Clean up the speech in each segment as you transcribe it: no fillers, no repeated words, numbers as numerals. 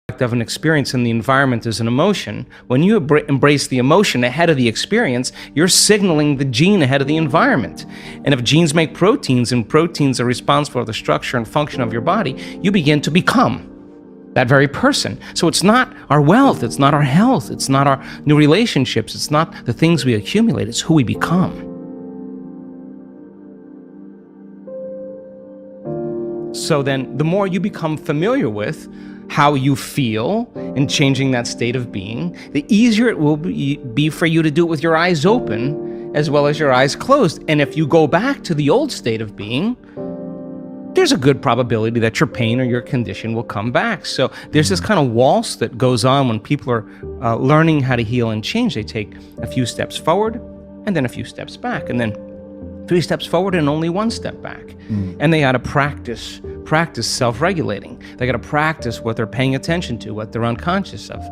of an experience in the environment is an emotion. When you embrace the emotion ahead of the experience, you're signaling the gene ahead of the environment. And if genes make proteins and proteins are responsible for the structure and function of your body, you begin to become that very person. So it's not our wealth, it's not our health, it's not our new relationships, it's not the things we accumulate, it's who we become. So then the more you become familiar with how you feel and changing that state of being, the easier it will be for you to do it with your eyes open as well as your eyes closed. And if you go back to the old state of being, there's a good probability that your pain or your condition will come back. So there's this kind of waltz that goes on when people are learning how to heal and change. They take a few steps forward and then a few steps back, and then 3 steps forward and only 1 step back. And they got to practice self-regulating. They got to practice what they're paying attention to, what they're unconscious of.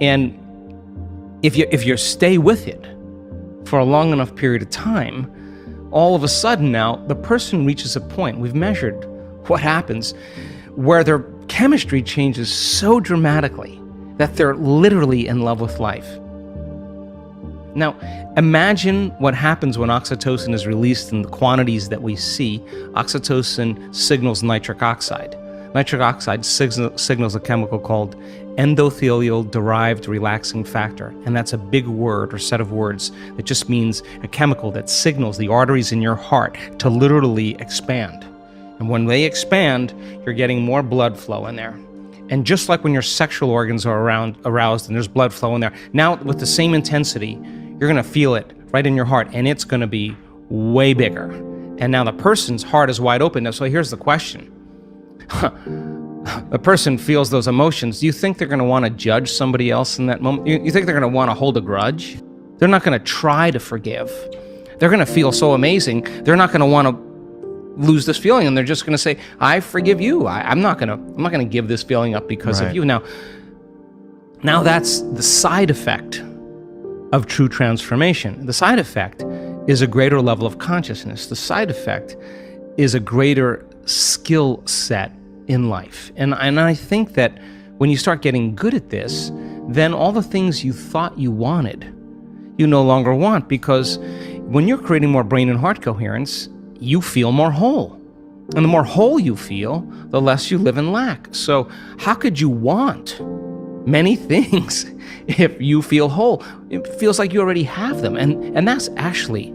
And if you stay with it for a long enough period of time, all of a sudden now the person reaches a point, we've measured what happens, where their chemistry changes so dramatically that they're literally in love with life. Now, imagine what happens when oxytocin is released in the quantities that we see. Oxytocin signals nitric oxide. Nitric oxide signals a chemical called endothelial-derived relaxing factor, and that's a big word or set of words that just means a chemical that signals the arteries in your heart to literally expand. And when they expand, you're getting more blood flow in there. And just like when your sexual organs are aroused and there's blood flow in there, now with the same intensity, you're going to feel it right in your heart, and it's going to be way bigger. And now the person's heart is wide open. Now, so here's the question. The person feels those emotions. Do you think they're going to want to judge somebody else in that moment? You think they're going to want to hold a grudge? They're not going to try to forgive. They're going to feel so amazing. They're not going to want to lose this feeling, and they're just going to say, I forgive you. I'm not going to give this feeling up because of you. Now that's the side effect of true transformation. The side effect is a greater level of consciousness. The side effect is a greater skill set in life. And I think that when you start getting good at this, then all the things you thought you wanted, you no longer want, because when you're creating more brain and heart coherence, you feel more whole. And the more whole you feel, the less you live in lack. So how could you want many things if you feel whole? It feels like you already have them. And that's actually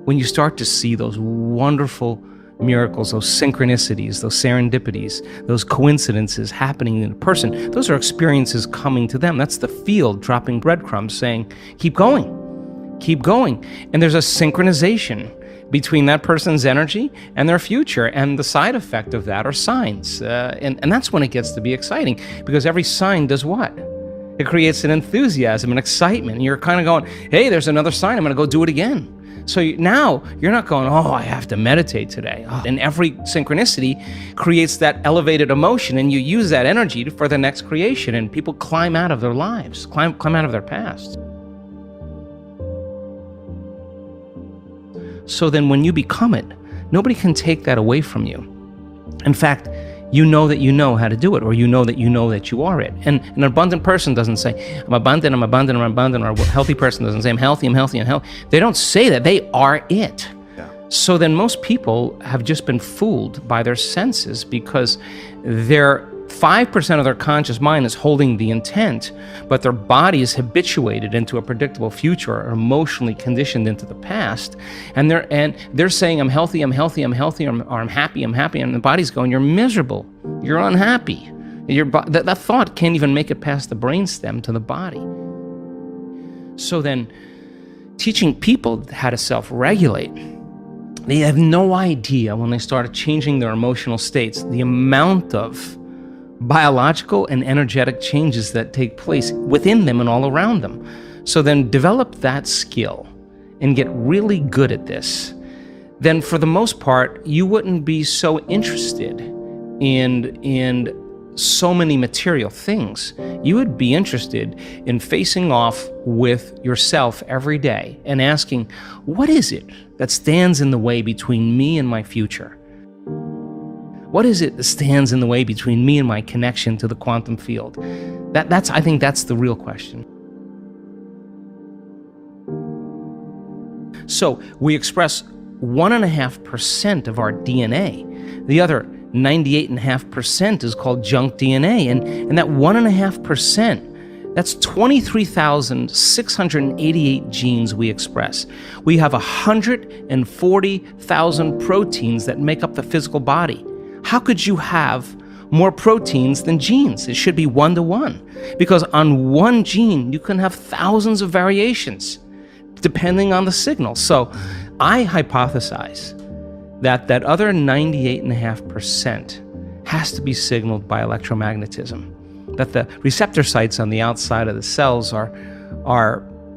when you start to see those wonderful miracles, those synchronicities, those serendipities, those coincidences happening in a person. Those are experiences coming to them. That's the field dropping breadcrumbs saying, keep going, keep going. And there's a synchronization between that person's energy and their future, and the side effect of that are signs. And that's when it gets to be exciting, because every sign does what? It creates an enthusiasm and excitement. And you're kind of going, hey, there's another sign, I'm going to go do it again. So now you're not going, oh, I have to meditate today. Oh. And every synchronicity creates that elevated emotion, and you use that energy for the next creation, and people climb out of their lives, climb out of their past. So then when you become it, nobody can take that away from you. In fact, you know that you know how to do it, or you know that you are it. And an abundant person doesn't say, I'm abundant, I'm abundant, I'm abundant, or a healthy person doesn't say, I'm healthy, I'm healthy, I'm healthy. They don't say that, they are it. Yeah. So then most people have just been fooled by their senses, because their 5% of their conscious mind is holding the intent, but their body is habituated into a predictable future, or emotionally conditioned into the past, and they're saying, I'm healthy, I'm healthy, I'm healthy, or I'm happy, and the body's going, you're miserable, you're unhappy. That thought can't even make it past the brainstem to the body. So then, teaching people how to self-regulate, they have no idea when they start changing their emotional states, the amount of biological and energetic changes that take place within them and all around them. So then develop that skill and get really good at this. Then for the most part, you wouldn't be so interested in so many material things. You would be interested in facing off with yourself every day and asking, what is it that stands in the way between me and my future? What is it that stands in the way between me and my connection to the quantum field? I think that's the real question. So we express 1.5% of our DNA. The other 98.5% is called junk DNA. And that 1.5%, that's 23,688 genes we express. We have 140,000 proteins that make up the physical body. How could you have more proteins than genes? It should be 1-to-1, because on one gene, you can have thousands of variations depending on the signal. So I hypothesize that other 98.5% has to be signaled by electromagnetism, that the receptor sites on the outside of the cells are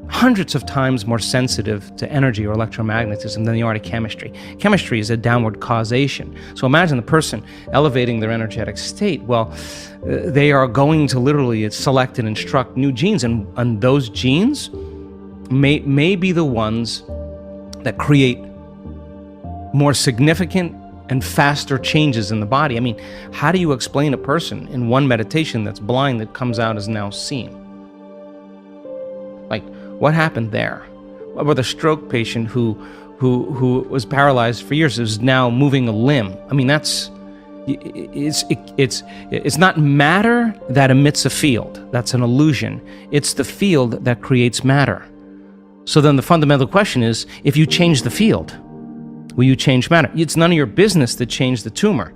hundreds of times more sensitive to energy or electromagnetism than they are to chemistry. Chemistry is a downward causation. So imagine the person elevating their energetic state. Well, they are going to literally select and instruct new genes, and those genes may be the ones that create more significant and faster changes in the body. I mean, how do you explain a person in one meditation that's blind that comes out as now seeing? Like, what happened there? With a stroke patient who was paralyzed for years is now moving a limb. I mean, it's not matter that emits a field. That's an illusion. It's the field that creates matter. So then the fundamental question is, if you change the field, will you change matter? It's none of your business to change the tumor.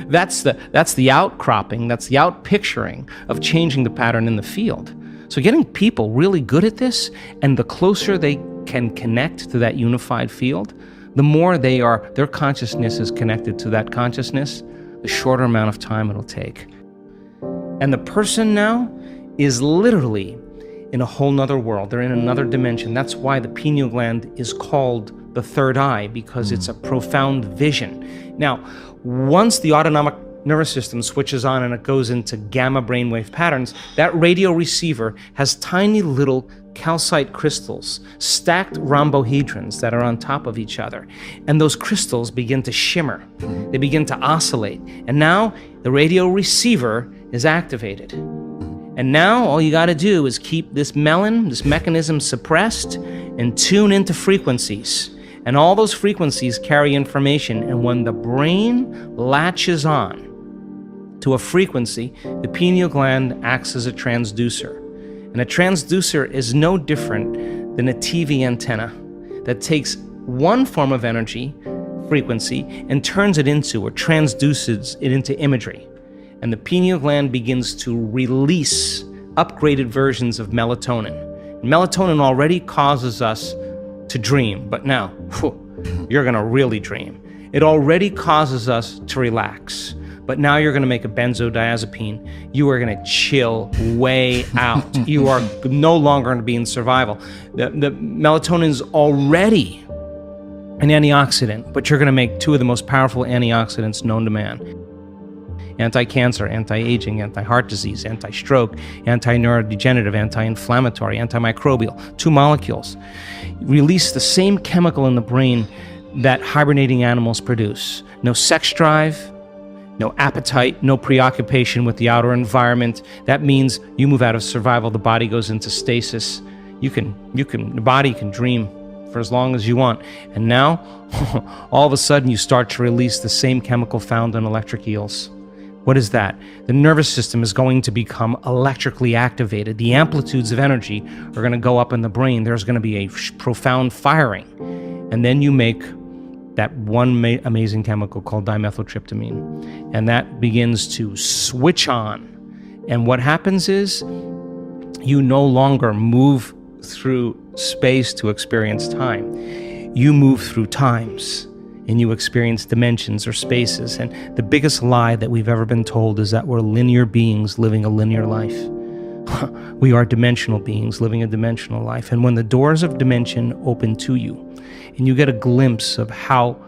That's the outcropping, that's the outpicturing of changing the pattern in the field. So getting people really good at this, and the closer they can connect to that unified field, the more their consciousness is connected to that consciousness, the shorter amount of time it'll take. And the person now is literally in a whole nother world. They're in another dimension. That's why the pineal gland is called the third eye, because it's a profound vision. Now, once the autonomic nervous system switches on and it goes into gamma brainwave patterns, that radio receiver has tiny little calcite crystals, stacked rhombohedrons that are on top of each other. And those crystals begin to shimmer. They begin to oscillate. And now the radio receiver is activated. And now all you got to do is keep this mechanism suppressed, and tune into frequencies. And all those frequencies carry information. And when the brain latches on to a frequency, the pineal gland acts as a transducer. And a transducer is no different than a TV antenna that takes one form of energy, frequency, and turns it into, or transduces it into imagery. And the pineal gland begins to release upgraded versions of melatonin. Melatonin already causes us to dream, but now, you're gonna really dream. It already causes us to relax, but now you're gonna make a benzodiazepine. You are gonna chill way out. You are no longer gonna be in survival. The melatonin is already an antioxidant, but you're gonna make two of the most powerful antioxidants known to man. Anti-cancer, anti-aging, anti-heart disease, anti-stroke, anti-neurodegenerative, anti-inflammatory, antimicrobial, 2 molecules. Release the same chemical in the brain that hibernating animals produce. No sex drive, no appetite, no preoccupation with the outer environment. That means you move out of survival, the body goes into stasis. The body can dream for as long as you want. And now, all of a sudden, you start to release the same chemical found in electric eels. What is that? The nervous system is going to become electrically activated. The amplitudes of energy are going to go up in the brain. There's going to be a profound firing. And then you make that one amazing chemical called dimethyltryptamine. And that begins to switch on. And what happens is you no longer move through space to experience time. You move through times. And you experience dimensions or spaces. And the biggest lie that we've ever been told is that we're linear beings living a linear life. We are dimensional beings living a dimensional life. And when the doors of dimension open to you, and you get a glimpse of how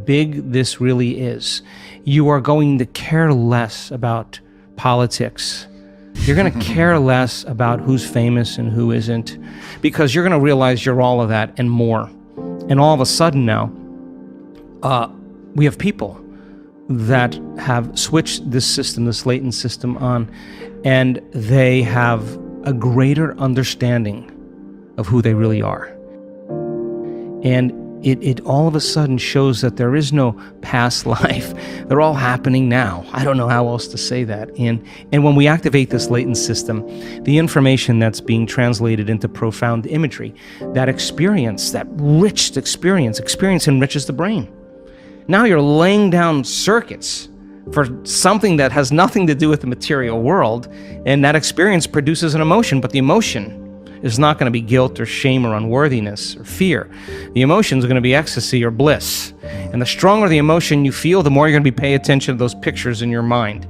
big this really is, you are going to care less about politics. You're going to care less about who's famous and who isn't, because you're going to realize you're all of that and more. And all of a sudden now, we have people that have switched this system, this latent system on, and they have a greater understanding of who they really are. And it all of a sudden shows that there is no past life. They're all happening now. I don't know how else to say that. And when we activate this latent system, the information that's being translated into profound imagery, that experience, that rich experience enriches the brain. Now you're laying down circuits for something that has nothing to do with the material world, and that experience produces an emotion, but the emotion is not going to be guilt or shame or unworthiness or fear. The emotion is going to be ecstasy or bliss. And the stronger the emotion you feel, the more you're going to be paying attention to those pictures in your mind.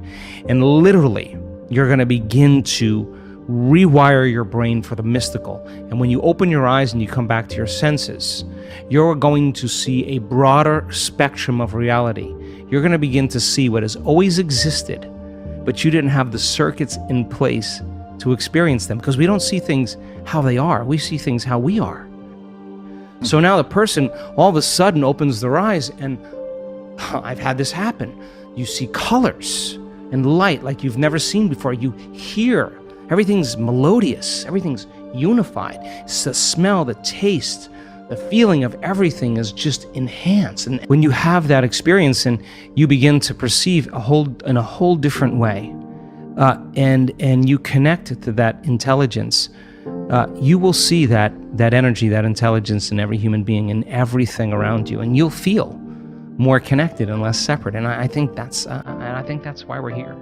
And literally, you're going to begin to rewire your brain for the mystical. And when you open your eyes and you come back to your senses, you're going to see a broader spectrum of reality. You're going to begin to see what has always existed, but you didn't have the circuits in place to experience them, because we don't see things how they are. We see things how we are. So now the person all of a sudden opens their eyes, and I've had this happen. You see colors and light like you've never seen before. You hear. Everything's melodious. Everything's unified. It's the smell, the taste, the feeling of everything is just enhanced. And when you have that experience and you begin to perceive in a whole different way, and you connect to that intelligence, you will see that energy, that intelligence in every human being, in everything around you, and you'll feel more connected and less separate. And I think that's why we're here.